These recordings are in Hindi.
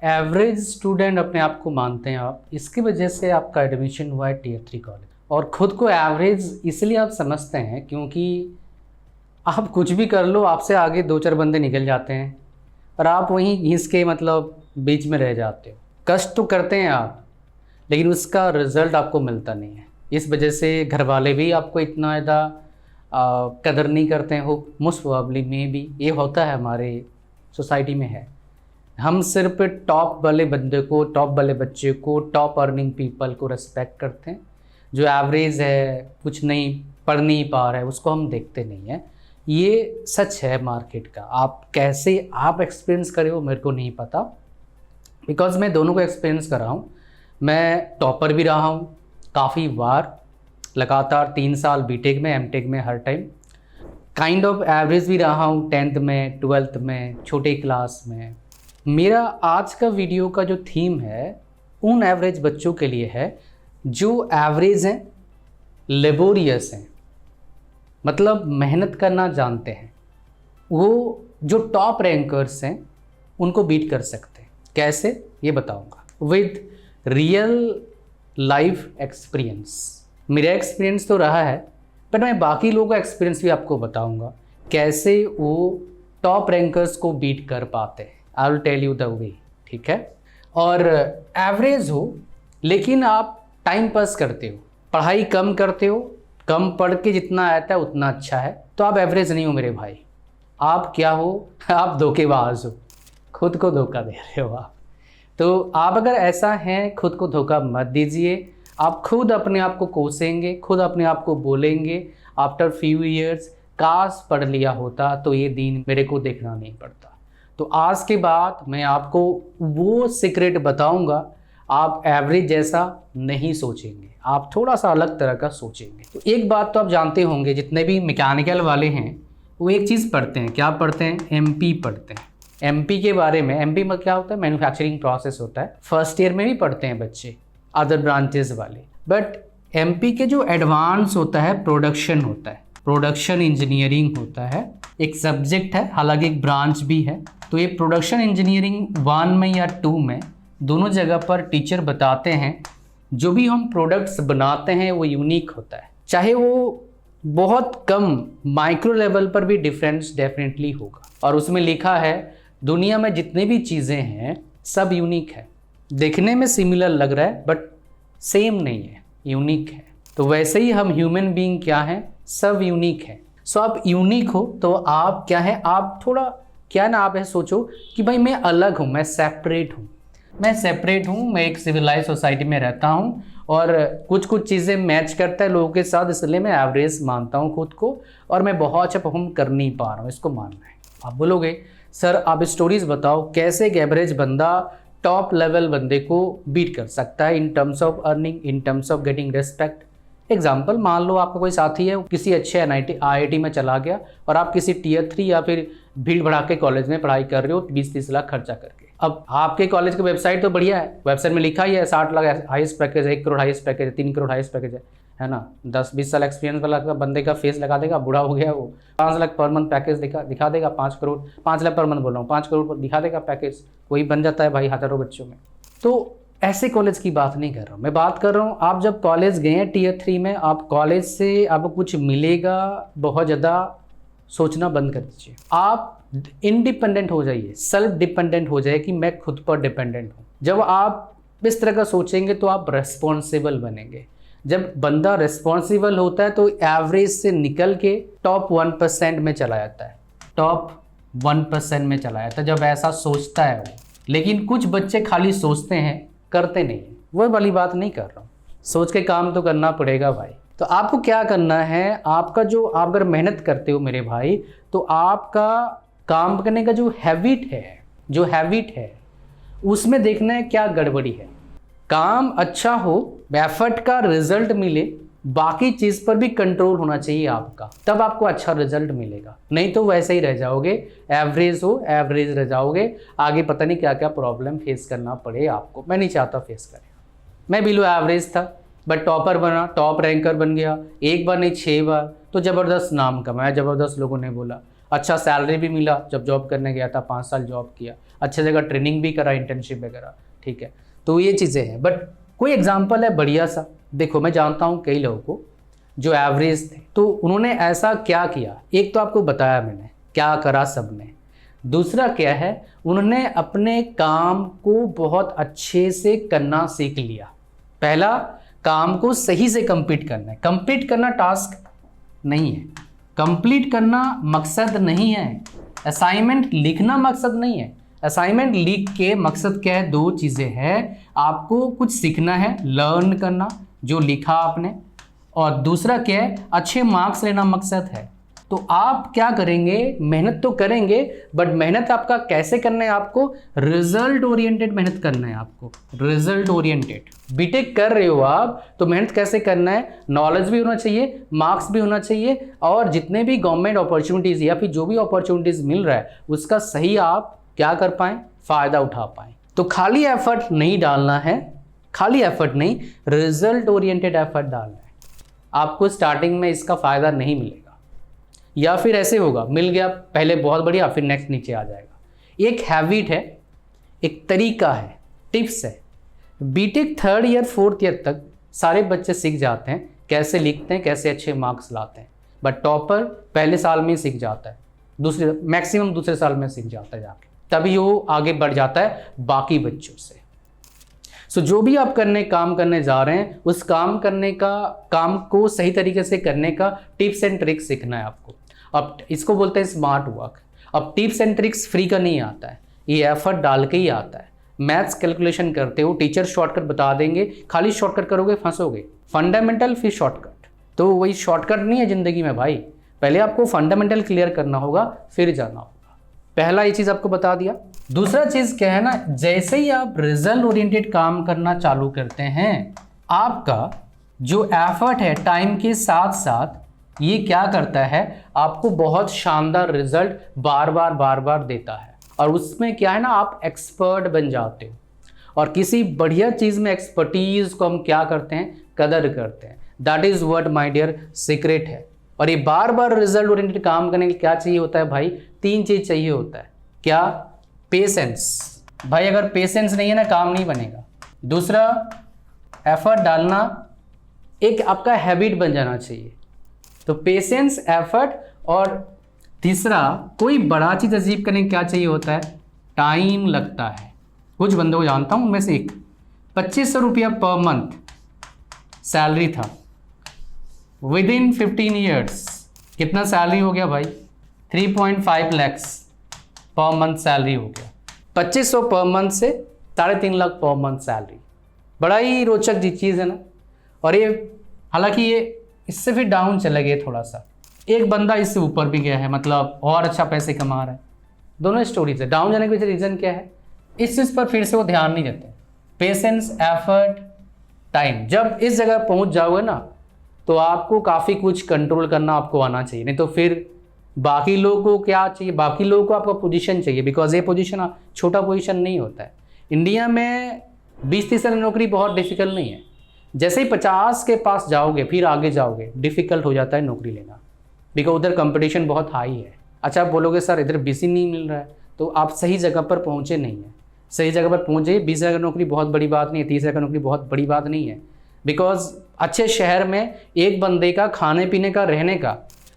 एवरेज स्टूडेंट अपने आप को मानते हैं आप, इसकी वजह से आपका एडमिशन हुआ है टियर 3 कॉलेज। और ख़ुद को एवरेज इसलिए आप समझते हैं क्योंकि आप कुछ भी कर लो, आपसे आगे 2-4 बंदे निकल जाते हैं और आप वहीं घिस के मतलब बीच में रह जाते हो। कष्ट तो करते हैं आप, लेकिन उसका रिज़ल्ट आपको मिलता नहीं है। इस वजह से घर वाले भी आपको इतना ज़्यादा कदर नहीं करते हैं। हो मोस्ट प्रोबेबली में भी ये होता है, हमारे सोसाइटी में है। हम सिर्फ टॉप वाले बंदे को, टॉप वाले बच्चे को, टॉप अर्निंग पीपल को रिस्पेक्ट करते हैं। जो एवरेज है, कुछ नहीं पढ़ नहीं पा रहा है, उसको हम देखते नहीं हैं। ये सच है मार्केट का। आप कैसे आप एक्सपीरियंस करे हो मेरे को नहीं पता, बिकॉज़ मैं दोनों को एक्सपीरियंस कर रहा हूँ। मैं टॉपर भी रहा हूँ काफ़ी बार, लगातार 3 साल बीटेक में, एमटेक में, हर टाइम। काइंड ऑफ एवरेज भी रहा हूँ 10th में, 12th में, छोटे क्लास में। मेरा आज का वीडियो का जो थीम है उन एवरेज बच्चों के लिए है जो एवरेज हैं, लेबोरियस हैं, मतलब मेहनत करना जानते हैं। वो जो टॉप रैंकर्स हैं उनको बीट कर सकते हैं। कैसे, ये बताऊंगा विद रियल लाइफ एक्सपीरियंस। मेरा एक्सपीरियंस तो रहा है, पर मैं बाकी लोगों का एक्सपीरियंस भी आपको बताऊंगा कैसे वो टॉप रैंकर्स को बीट कर पाते हैं। I will tell you the way, ठीक है। और एवरेज हो लेकिन आप टाइम पास करते हो, पढ़ाई कम करते हो, कम पढ़ के जितना आता है उतना अच्छा है, तो आप एवरेज नहीं हो मेरे भाई। आप क्या हो? आप धोखेबाज हो, खुद को धोखा दे रहे हो आप। तो आप अगर ऐसा हैं, खुद को धोखा मत दीजिए। आप खुद अपने आप को कोसेंगे, खुद अपने आप को बोलेंगे आफ्टर फ्यू ईयर्स, काश पढ़ लिया होता तो ये दिन मेरे को देखना नहीं पड़ता। तो आज के बाद मैं आपको वो सीक्रेट बताऊंगा, आप एवरेज जैसा नहीं सोचेंगे, आप थोड़ा सा अलग तरह का सोचेंगे। तो एक बात तो आप जानते होंगे, जितने भी मैकेनिकल वाले हैं वो एक चीज़ पढ़ते हैं। क्या पढ़ते हैं? एमपी पढ़ते हैं। एमपी के बारे में, एमपी में क्या होता है? मैन्युफैक्चरिंग प्रोसेस होता है। फर्स्ट ईयर में भी पढ़ते हैं बच्चे, अदर ब्रांचेस वाले। बट एमपी के जो एडवांस होता है, प्रोडक्शन होता है, प्रोडक्शन इंजीनियरिंग होता है, एक सब्जेक्ट है, हालांकि एक ब्रांच भी है। तो ये प्रोडक्शन इंजीनियरिंग 1 में या 2 में, दोनों जगह पर टीचर बताते हैं जो भी हम प्रोडक्ट्स बनाते हैं वो यूनिक होता है। चाहे वो बहुत कम माइक्रो लेवल पर भी डिफरेंस डेफिनेटली होगा। और उसमें लिखा है दुनिया में जितने भी चीज़ें हैं सब यूनिक है। देखने में सिमिलर लग रहा है बट सेम नहीं है, यूनिक है। तो वैसे ही हम ह्यूमन बीइंग क्या हैं? सब यूनिक है। सो आप यूनिक हो तो आप क्या है? आप थोड़ा क्या ना, आप ऐसे सोचो कि भाई मैं अलग हूँ, मैं सेपरेट हूँ, मैं सेपरेट हूँ, मैं एक सिविलाइज सोसाइटी में रहता हूँ और कुछ कुछ चीज़ें मैच करता है लोगों के साथ, इसलिए मैं एवरेज मानता हूँ खुद को और मैं बहुत अच्छा परफॉर्म कर नहीं पा रहा हूँ, इसको मानना है। आप बोलोगे सर आप स्टोरीज बताओ कैसे एक एवरेज बंदा टॉप लेवल बंदे को बीट कर सकता है in terms of earning, in terms of getting respect. Example, मान लो आपका कोई साथी है, वो किसी अच्छे IIT में चला गया और आप किसी टियर 3 या फिर भीड़ भड़ाके कॉलेज में पढ़ाई कर रहे हो 20-30 लाख खर्चा करके। अब आपके कॉलेज की वेबसाइट तो बढ़िया है, वेबसाइट में लिखा ही है 60 लाख हाईएस्ट पैकेज है, 1 करोड़ हाईएस्ट पैकेज है, 3 करोड़ हाईएस्ट पैकेज है ना। 10-20 साल एक्सपीरियंस वाला बंदे का फेस लगा देगा, बूढ़ा हो गया वो, 5 लाख पर मंथ पैकेज दिखा देगा, 5 लाख पर मंथ बोल रहा हूँ, 5 करोड़ दिखा देगा पैकेज, वही बन जाता है भाई हज़ारों बच्चों में। तो ऐसे कॉलेज की बात नहीं कर रहा हूँ, मैं बात कर रहा हूँ आप जब कॉलेज गए हैं टियर 3 में, आप कॉलेज से आपको कुछ मिलेगा, बहुत ज़्यादा सोचना बंद कर दीजिए। आप इंडिपेंडेंट हो जाइए, सेल्फ डिपेंडेंट हो जाए कि मैं खुद पर डिपेंडेंट हूँ। जब आप इस तरह का सोचेंगे तो आप रेस्पॉन्सिबल बनेंगे। जब बंदा रिस्पॉन्सिबल होता है तो एवरेज से निकल के टॉप 1% में चला जाता है, टॉप 1% में चला जाता है जब ऐसा सोचता है वो। लेकिन कुछ बच्चे खाली सोचते हैं, करते नहीं, वो वाली बात नहीं कर रहा हूँ। सोच के काम तो करना पड़ेगा भाई। तो आपको क्या करना है, आपका जो आप अगर मेहनत करते हो मेरे भाई, तो आपका काम करने का जो हैबिट है उसमें देखना है क्या गड़बड़ी है। काम अच्छा हो, एफर्ट का रिजल्ट मिले, बाकी चीज़ पर भी कंट्रोल होना चाहिए आपका, तब आपको अच्छा रिजल्ट मिलेगा। नहीं तो वैसे ही रह जाओगे, एवरेज रह जाओगे, आगे पता नहीं क्या क्या प्रॉब्लम फेस करना पड़े आपको। मैं नहीं चाहता फेस करें। मैं बिलो एवरेज था बट टॉपर बना, टॉप रैंकर बन गया, एक बार नहीं 6 बार, तो ज़बरदस्त नाम कमाया, ज़बरदस्त लोगों ने बोला, अच्छा सैलरी भी मिला। जब जॉब करने गया था 5 साल जॉब किया, अच्छे जगह ट्रेनिंग भी करा, इंटर्नशिप वगैरह, ठीक है। तो ये चीज़ें हैं, बट कोई एग्जाम्पल है बढ़िया सा। देखो मैं जानता हूँ कई लोगों को जो एवरेज थे, तो उन्होंने ऐसा क्या किया, एक तो आपको बताया मैंने क्या करा सबने, दूसरा क्या है, उन्होंने अपने काम को बहुत अच्छे से करना सीख लिया। पहला, काम को सही से कंप्लीट करना है। कंप्लीट करना टास्क नहीं है, कंप्लीट करना मकसद नहीं है, असाइनमेंट लिखना मकसद नहीं है। असाइनमेंट लिख के मकसद क्या है, दो चीज़ें हैं, आपको कुछ सीखना है, लर्न करना जो लिखा आपने, और दूसरा क्या है, अच्छे मार्क्स लेना मकसद है। तो आप क्या करेंगे, मेहनत तो करेंगे, बट मेहनत आपका कैसे करना है, आपको रिजल्ट ओरिएंटेड मेहनत करना है, आपको रिजल्ट ओरिएंटेड। बीटेक कर रहे हो आप तो मेहनत कैसे करना है, नॉलेज भी होना चाहिए, मार्क्स भी होना चाहिए, और जितने भी गवर्नमेंट अपॉर्चुनिटीज़ या फिर जो भी अपॉर्चुनिटीज़ मिल रहा है उसका सही आप क्या कर पाएँ, फ़ायदा उठा पाएँ। तो खाली एफर्ट नहीं डालना है, खाली एफर्ट नहीं, रिजल्ट ओरिएंटेड एफर्ट डालना है। आपको स्टार्टिंग में इसका फ़ायदा नहीं मिलेगा, या फिर ऐसे होगा, मिल गया पहले बहुत बढ़िया, फिर नेक्स्ट नीचे आ जाएगा। एक हैबिट है, एक तरीका है, टिप्स है। BTech 3rd year 4th year तक सारे बच्चे सीख जाते हैं कैसे लिखते हैं, कैसे अच्छे मार्क्स लाते हैं, बट टॉपर पहले साल में ही सीख जाता है, दूसरे मैक्सिमम दूसरे साल में सीख जाता है जाके, तभी वो आगे बढ़ जाता है बाकी बच्चों से। सो जो भी आप काम करने जा रहे हैं, उस काम को सही तरीके से करने का टिप्स एंड ट्रिक्स सीखना है आपको। अब इसको बोलते हैं स्मार्ट वर्क। अब टिप्स एंड ट्रिक्स फ्री का नहीं आता है, ये एफर्ट डाल के ही आता है। मैथ्स कैलकुलेशन करते हो, टीचर शॉर्टकट बता देंगे, खाली शॉर्टकट करोगे फंसोगे। फंडामेंटल फिर शॉर्टकट, तो वही शॉर्टकट नहीं है ज़िंदगी में भाई, पहले आपको फंडामेंटल क्लियर करना होगा फिर जाना होगा। पहला ये चीज़ आपको बता दिया। दूसरा चीज़ क्या है ना, जैसे ही आप रिजल्ट ओरिएंटेड काम करना चालू करते हैं, आपका जो एफर्ट है टाइम के साथ साथ ये क्या करता है, आपको बहुत शानदार रिजल्ट बार बार देता है। और उसमें क्या है ना, आप एक्सपर्ट बन जाते हो। और किसी बढ़िया चीज़ में एक्सपर्टीज़ को हम क्या करते हैं, कदर करते हैं। That is what my dear secret है। और ये बार बार रिजल्ट ओरिएंटेड काम करने के लिए क्या चाहिए होता है भाई, 3 चीज़ चाहिए होता है। क्या, पेशेंस। भाई अगर पेशेंस नहीं है ना, काम नहीं बनेगा। दूसरा, एफर्ट डालना एक आपका हैबिट बन जाना चाहिए। तो पेशेंस, एफर्ट, और तीसरा, कोई बड़ा चीज़ अचीव करने क्या चाहिए होता है, टाइम लगता है। कुछ बंदों को जानता हूँ मैं से एक, 2500 रुपया पर मंथ सैलरी था, विद इन 15 ईयर्स कितना सैलरी हो गया भाई, 3.5 लाख पर मंथ सैलरी हो गया। 2500 पर मंथ से 3.5 लाख पर मंथ सैलरी, बड़ा ही रोचक चीज़ है ना। और ये हालांकि ये इससे फिर डाउन चला गया थोड़ा सा, एक बंदा इससे ऊपर भी गया है, मतलब और अच्छा पैसे कमा रहा है। दोनों स्टोरीज है। डाउन जाने के पीछे रीज़न क्या है, इस चीज़ पर फिर से वो ध्यान नहीं देते। पेशेंस, एफर्ट, टाइम, जब इस जगह पहुंच जाओगे ना तो आपको काफ़ी कुछ कंट्रोल करना आपको आना चाहिए। नहीं तो फिर बाकी लोगों को क्या चाहिए, बाकी लोगों को आपका पोजीशन चाहिए, बिकॉज ये पोजीशन छोटा पोजीशन नहीं होता है। इंडिया में 20-30 साल नौकरी बहुत डिफिकल्ट नहीं है। जैसे ही 50 के पास जाओगे फिर आगे जाओगे, डिफ़िकल्ट हो जाता है नौकरी लेना, बिकॉज उधर कंपटीशन बहुत हाई है। अच्छा आप बोलोगे सर इधर बीसी नहीं मिल रहा है, तो आप सही जगह पर पहुँचे नहीं हैं। सही जगह पर पहुँचे, 20,000 नौकरी बहुत बड़ी बात नहीं है, 30,000 नौकरी बहुत बड़ी बात नहीं है। बिकॉज अच्छे शहर में एक बंदे का खाने पीने का, रहने का,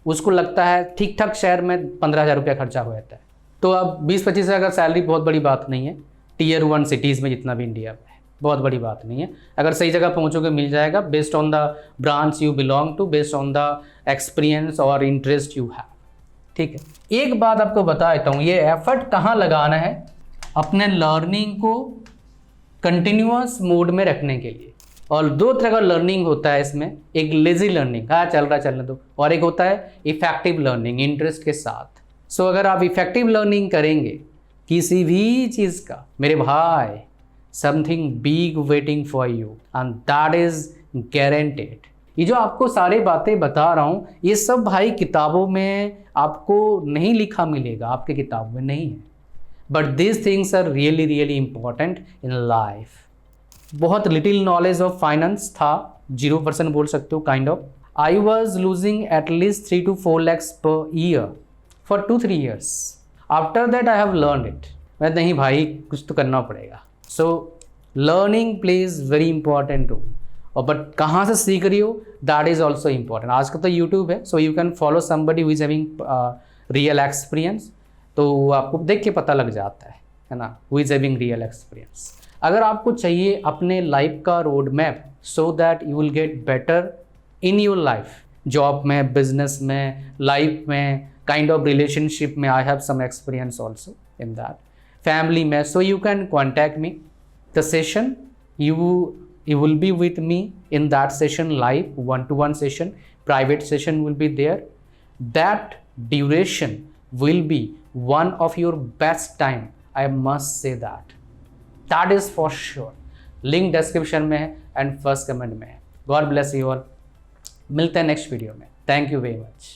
उसको लगता है ठीक ठाक शहर में 15,000 रुपया खर्चा हो जाता है। तो अब 20-25 हज़ार का सैलरी बहुत बड़ी बात नहीं है। Tier 1 सिटीज़ में जितना भी इंडिया में है बहुत बड़ी बात नहीं है। अगर सही जगह पहुंचोगे मिल जाएगा, based on the branch you belong to, based on the experience और इंटरेस्ट यू हैव। ठीक है, एक बात आपको बता देता हूँ, ये एफर्ट कहाँ लगाना है, अपने लर्निंग को कंटिन्यूअस मोड में रखने के लिए। और 2 तरह का लर्निंग होता है इसमें, एक लेजी लर्निंग, हाँ चल रहा चलने दो, और एक होता है इफेक्टिव लर्निंग, इंटरेस्ट के साथ। सो अगर आप इफेक्टिव लर्निंग करेंगे किसी भी चीज़ का, मेरे भाई, something big waiting for you and that is guaranteed. ये जो आपको सारी बातें बता रहा हूँ, ये सब भाई किताबों में आपको नहीं लिखा मिलेगा, आपके किताब में नहीं है, but this things are really really important in life. बहुत लिटिल नॉलेज ऑफ फाइनेंस था, 0% बोल सकते हो kind of. I was losing at least 3 to 4 lakhs per year for 2-3 years. After that I have learned it. मैं नहीं भाई, कुछ तो करना पड़ेगा। So learning plays very important role. और बट कहाँ से सीख रही हो, दैट इज़ ऑल्सो इम्पॉर्टेंट। आजकल तो यूट्यूब है, so you can follow somebody who is having real experience, तो आपको देख के पता लग जाता है ना, who is having real experience. अगर आपको चाहिए अपने लाइफ का road map so that you will get better in your life, job में, बिजनेस में, लाइफ में, काइंड ऑफ रिलेशनशिप में, I have some experience also in that, family में, so you can contact me. The session you will be with me in that session, live one-to-one session, private session will be there. That duration will be one of your best time, I must say that is for sure. Link description में है एंड फर्स्ट कमेंट में है। God bless you all. मिलते हैं नेक्स्ट वीडियो में। Thank you very much.